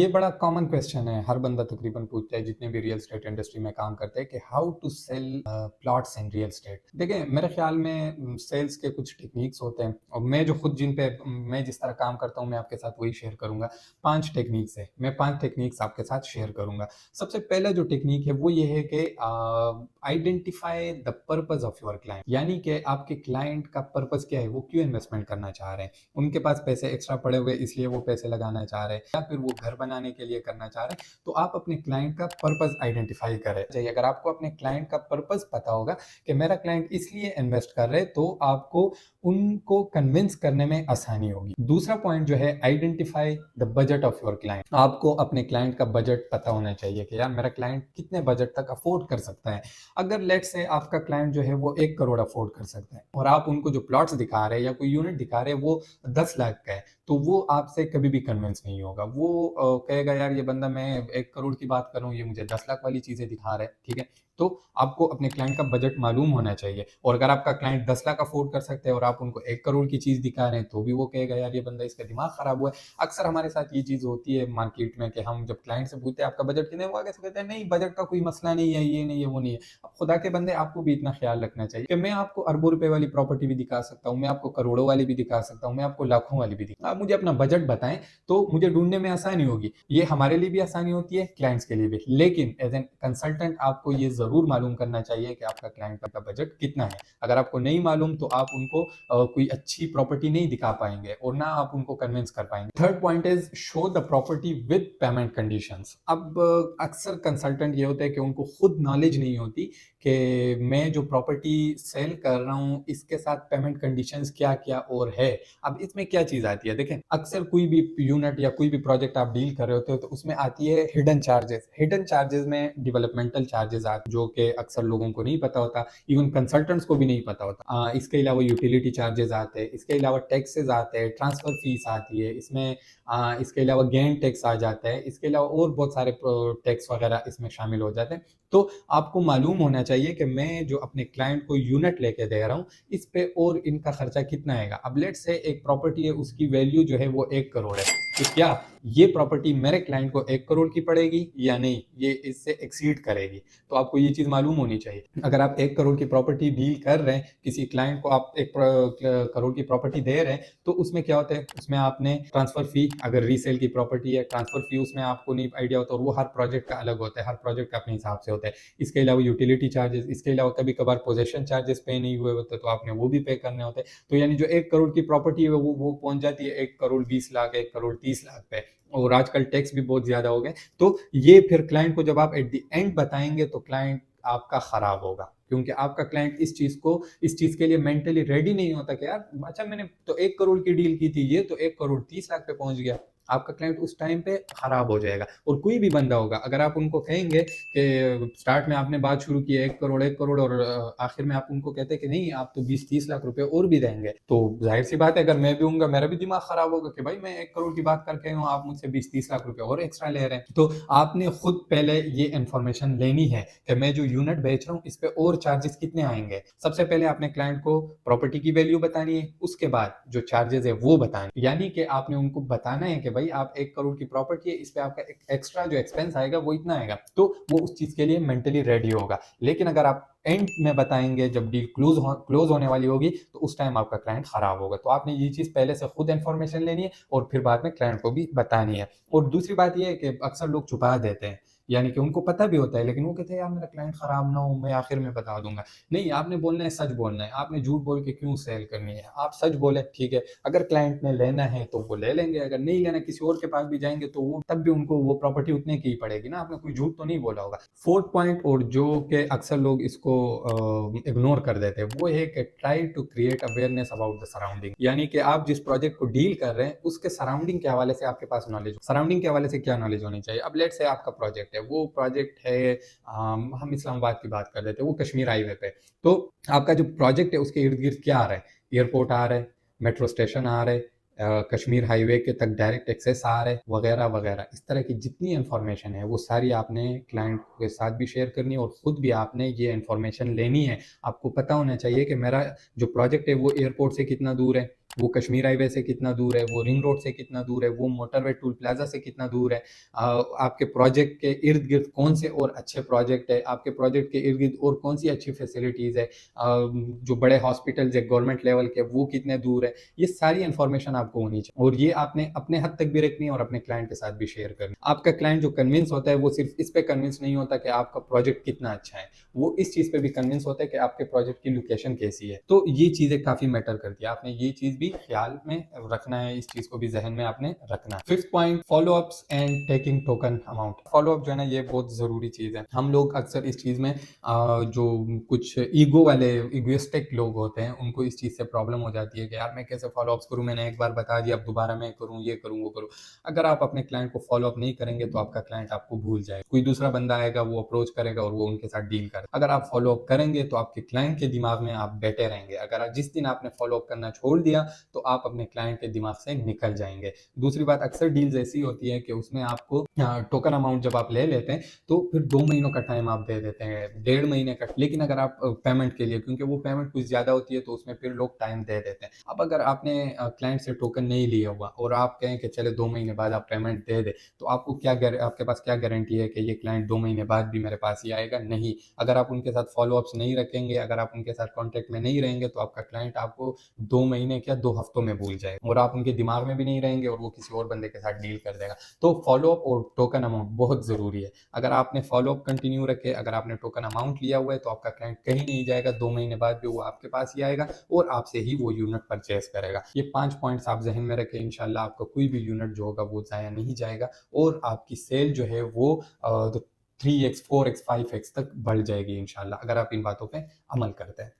ये बड़ा common question है, हर बंदा तकरीबन पूछता है जितने भी रियल एस्टेट इंडस्ट्री में काम करते हैं कि how to sell plots in real estate. देखिए मेरे ख्याल में सेल्स के कुछ टेक्निक्स होते हैं और मैं जो खुद मैं जिस तरह काम करता हूँ मैं आपके साथ वही शेयर करूंगा। 5 टेक्निक्स है, मैं 5 टेक्निक्स आपके साथ शेयर करूंगा। सबसे पहला जो टेक्निक है वो ये है कि identify the purpose of your client, यानी कि आपके क्लाइंट का पर्पस क्या है, वो क्यों इन्वेस्टमेंट करना चाह रहे हैं। उनके पास पैसे एक्स्ट्रा पड़े हुए इसलिए वो पैसे लगाना चाह रहे हैं या फिर वो घर बनाने के लिए करना चाह रहे हैं। तो आप अपने क्लाइंट का पर्पस आइडेंटिफाई करें चाहिए। अगर आपको अपने क्लाइंट का पर्पस पता होगा कि मेरा क्लाइंट इसलिए इन्वेस्ट कर रहे हैं तो आपको उनको कन्विंस करने में आसानी होगी। दूसरा पॉइंट जो है, identify the budget of your client. आपको अपने क्लाइंट का बजट पता होना चाहिए कि यार मेरा क्लाइंट कितने बजट तक अफोर्ड कर सकता है। अगर लेट्स से आपका क्लाइंट जो है वो 1 करोड़ अफोर्ड कर सकता है और आप उनको जो प्लॉट्स दिखा रहे हैं या कोई यूनिट दिखा रहे हैं वो 10 लाख का है, तो वो आपसे कभी भी कन्विंस नहीं होगा। वो कहेगा यार ये बंदा, मैं 1 करोड़ की बात कर रहा हूँ, ये मुझे 10 लाख वाली चीजें दिखा रहा है। ठीक है, तो आपको अपने क्लाइंट का बजट मालूम होना चाहिए। और अगर आपका क्लाइंट 10 लाख अफोर्ड कर सकते हैं और आप उनको 1 करोड़ की चीज दिखा रहे हैं तो भी वो कहेगा यार ये बंदा, इसका दिमाग खराब हुआ है। अक्सर हमारे साथ ये चीज होती है मार्केट में कि हम जब क्लाइंट से पूछते हैं आपका बजट कितने, वो कैसे कहते हैं नहीं बजट का कोई मसला नहीं है, ये नहीं है वो नहीं है। अब खुदा के बंदे, आपको भी इतना ख्याल रखना चाहिए कि मैं आपको अरबों रुपए वाली प्रॉपर्टी भी दिखा सकता हूँ, मैं आपको करोड़ों वाली भी दिखा सकता हूँ, मैं आपको लाखों वाली भी दिखा। आप मुझे अपना बजट बताएं तो मुझे ढूंढने में आसानी होगी। ये हमारे लिए भी आसानी होती है, क्लाइंट्स के लिए भी। लेकिन एज एन कंसल्टेंट आपको ये जरूर मालूम करना चाहिए कि आपका क्लाइंट का बजट कितना है। अगर आपको नहीं मालूम तो आप उनको कोई अच्छी प्रॉपर्टी नहीं दिखा पाएंगे और ना आप उनको कन्विंस कर पाएंगे। Third point is show the property with payment conditions. अब अक्सर कंसल्टेंट ये होता है कि उनको खुद नॉलेज नहीं होती कि मैं जो प्रॉपर्टी सेल कर रहा हूँ इसके साथ पेमेंट कंडीशंस क्या क्या और है। अब इसमें क्या चीज आती है, देखें अक्सर कोई भी यूनिट या कोई भी प्रोजेक्ट आप डील कर रहे होते हो तो उसमें आती है हिडन चार्जेस। हिडन चार्जेस में डेवलपमेंटल चार्जेस आते जो कि अक्सर लोगों को नहीं पता होता, इवन कंसल्टेंट्स को भी नहीं पता होता। इसके अलावा यूटिलिटी चार्जेस आते हैं, इसके अलावा टैक्सेस आते हैं, ट्रांसफर फीस आती है इसमें, इसके अलावा गेन टैक्स आ जाता है, इसके अलावा और बहुत सारे टैक्स वगैरह इसमें शामिल हो जाते हैं। तो आपको मालूम होना चाहिए कि मैं जो अपने क्लाइंट को यूनिट लेके दे रहा हूँ इस पे और इनका खर्चा कितना आएगा। अब लेट से एक प्रॉपर्टी है उसकी वैल्यू जो है वो 1 करोड़ है, तो क्या ये प्रॉपर्टी मेरे क्लाइंट को 1 करोड़ की पड़ेगी या नहीं, ये इससे एक्सीड करेगी। तो आपको ये चीज मालूम होनी चाहिए। अगर आप 1 करोड़ की प्रॉपर्टी डील कर रहे हैं, किसी क्लाइंट को आप 1 करोड़ की प्रॉपर्टी दे रहे हैं, तो उसमें क्या होता है, उसमें आपने ट्रांसफर फी, अगर रीसेल की प्रॉपर्टी है ट्रांसफर फी उसमें आपको नहीं आइडिया होता और वो हर प्रोजेक्ट का अलग होता है, हर प्रोजेक्ट का अपने हिसाब से होता है। इसके अलावा यूटिलिटी चार्जेस, इसके अलावा कभी कभार पोजेशन चार्जेस पे नहीं हुए होते तो आपने वो भी पे करने होते हैं। तो यानी जो 1 करोड़ की प्रॉपर्टी है वो पहुंच जाती है 1 करोड़ 20 लाख, 1 करोड़ 30 लाख पे। और आजकल टैक्स भी बहुत ज्यादा हो गए। तो ये फिर क्लाइंट को जब आप एट द एंड बताएंगे तो क्लाइंट आपका खराब होगा, क्योंकि आपका क्लाइंट इस चीज के लिए मेंटली रेडी नहीं होता कि यार अच्छा मैंने तो 1 करोड़ की डील की थी, ये तो 1 करोड़ 30 लाख पे पहुंच गया। आपका क्लाइंट उस टाइम पे खराब हो जाएगा। और कोई भी बंदा होगा, अगर आप उनको कहेंगे कि स्टार्ट में आपने बात शुरू की है 1 करोड़ 1 करोड़ और आखिर में आप उनको कहते हैं कि नहीं आप तो 20-30 लाख रुपए और भी देंगे, तो जाहिर सी बात है अगर मैं भी हूँ मेरा भी दिमाग खराब होगा कि भाई मैं 1 करोड़ की बात करके हूँ, आप मुझसे 20-30 लाख रुपए और एक्स्ट्रा ले रहे हैं। तो आपने खुद पहले ये इन्फॉर्मेशन लेनी है कि मैं जो यूनिट बेच रहा हूँ इस पे और चार्जेस कितने आएंगे। सबसे पहले आपने क्लाइंट को प्रॉपर्टी की वैल्यू बतानी है, उसके बाद जो चार्जेस है वो बताने, यानी कि आपने उनको बताना है कि भाई आप 1 करोड़ की प्रॉपर्टी है, इस पे आपका एक्स्ट्रा जो एक्सपेंस आएगा वो इतना आएगा, तो वो उस चीज के लिए मेंटली रेडी होगा। लेकिन अगर आप एंड में बताएंगे जब डील क्लोज होने वाली होगी तो उस टाइम आपका क्लाइंट खराब होगा। तो आपने ये चीज पहले से खुद इन्फॉर्मेशन लेनी है और फिर बाद में क्लाइंट को भी बतानी है। और दूसरी बात यह है कि अक्सर लोग छुपा देते हैं, यानी कि उनको पता भी होता है लेकिन वो कहते हैं यार मेरा क्लाइंट खराब ना हो, मैं आखिर में बता दूंगा। नहीं, आपने बोलना है, सच बोलना है। आपने झूठ बोल के क्यों सेल करनी है, आप सच बोले ठीक है। अगर क्लाइंट ने लेना है तो वो ले लेंगे, अगर नहीं लेना किसी और के पास भी जाएंगे तो वो तब भी उनको वो प्रॉपर्टी उतने की ही पड़ेगी ना, आपने कोई झूठ तो नहीं बोला होगा। फोर्थ पॉइंट, और जो कि अक्सर लोग इसको इग्नोर कर देते हैं, वो है कि try to create awareness about the surrounding. यानी कि आप जिस प्रोजेक्ट को डील कर रहे हैं उसके सराउंडिंग के हवाले से आपके पास नॉलेज, सराउंडिंग के हवाले से क्या नॉलेज होनी चाहिए। अब लेट से आपका प्रोजेक्ट है, वो प्रोजेक्ट है हम इस्लामाबाद की बात कर देते हैं, वो कश्मीर हाईवे पे। तो आपका जो प्रोजेक्ट है उसके इर्द गिर्द क्या आ रहा है, एयरपोर्ट आ रहा है, मेट्रो स्टेशन आ रहा है, कश्मीर हाईवे के तक डायरेक्ट एक्सेस आ रहा है, वगैरह वगैरह। इस तरह की जितनी इन्फॉर्मेशन है वो सारी आपने क्लाइंट के साथ भी शेयर करनी है और खुद भी आपने ये इन्फॉर्मेशन लेनी है। आपको पता होना चाहिए कि मेरा जो प्रोजेक्ट है वो एयरपोर्ट से कितना दूर है, वो कश्मीर हाईवे से कितना दूर है, वो रिंग रोड से कितना दूर है, वो मोटरवे टूल प्लाजा से कितना दूर है, आपके प्रोजेक्ट के इर्द गिर्द कौन से और अच्छे प्रोजेक्ट है, आपके प्रोजेक्ट के इर्द गिर्द और कौन सी अच्छी फैसिलिटीज़ है, जो बड़े हॉस्पिटल्स है गवर्नमेंट लेवल के वो कितने दूर है, ये सारी इन्फॉर्मेशन आपको होनी चाहिए और ये आपने अपने हद तक भी रखनी है और अपने क्लाइंट के साथ भी शेयर करनी। आपका क्लाइंट जो कन्विंस होता है वो सिर्फ इस पे कन्विंस नहीं होता कि आपका प्रोजेक्ट कितना अच्छा है, वो इस चीज पे भी कन्विंस होता है कि आपके प्रोजेक्ट की लोकेशन कैसी है। तो ये चीजें काफी मैटर करती है, आपने ये चीज भी ख्याल में रखना है, इस चीज को भी जहन में आपने रखना है। Fifth point, follow ups and taking token amount. Follow up जो है ना ये बहुत जरूरी चीज है। हम लोग अक्सर इस चीज में जो कुछ ईगो वाले इगोइस्टिक लोग होते हैं उनको इस चीज से प्रॉब्लम हो जाती है कि यार मैं कैसे फॉलो अप्स करूं, मैंने एक बार बता दिया अब दोबारा मैं करूं, ये करूं वो करूं। अगर आप अपने क्लाइंट को फॉलो अप नहीं करेंगे तो आपका क्लाइंट आपको भूल जाएगा, कोई दूसरा बंदा आएगा वो अप्रोच करेगा और वो उनके साथ डील करेगा। अगर आप फॉलो अप करेंगे तो आपके क्लाइंट के दिमाग में आप बैठे रहेंगे, अगर जिस दिन आपने फॉलो अप करना छोड़ दिया तो आप अपने क्लाइंट के दिमाग से निकल जाएंगे। दूसरी बात, अक्सर डील्स ऐसी होती है कि उसमें आपको टोकन अमाउंट जब आप ले लेते हैं तो फिर 2 महीनों का टाइम आप दे देते हैं, 1.5 महीने का। लेकिन अगर आप पेमेंट के लिए, क्योंकि वो पेमेंट कुछ ज्यादा होती है तो उसमें फिर लोग टाइम दे देते हैं। अब अगर आपने क्लाइंट से टोकन नहीं लिया हुआ और आप कहें कि चले 2 महीने बाद आप पेमेंट दे दे, तो आपको आपके पास क्या गारंटी है कि ये क्लाइंट 2 महीने बाद भी मेरे पास ही आएगा? नहीं। अगर आप उनके साथ फॉलो अप्स नहीं रखेंगे, अगर आप उनके साथ कॉन्टेक्ट में नहीं रहेंगे तो आपका क्लाइंट आपको 2 महीने क्या 2 हफ्तों में भूल जाएगा और आप उनके दिमाग में भी नहीं रहेंगे और वो किसी और बंदे के साथ डील कर देगा। तो फॉलो अप और टोकन अमाउंट बहुत जरूरी है। अगर आपने फॉलो अप कंटिन्यू रखे, अगर आपने टोकन अमाउंट लिया हुआ है तो आपका क्लाइंट कहीं नहीं जाएगा, 2 महीने बाद भी वो आपके पास ही आएगा और आपसे ही वो यूनिट परचेस करेगा। ये 5 पॉइंट्स आप जहन में रखें, इंशाल्लाह आपका कोई भी यूनिट जो होगा वो जाया नहीं जाएगा और आपकी सेल जो है वो 3x 4x 5x तक बढ़ जाएगी इंशाल्लाह, अगर आप इन बातों पे अमल करते हैं।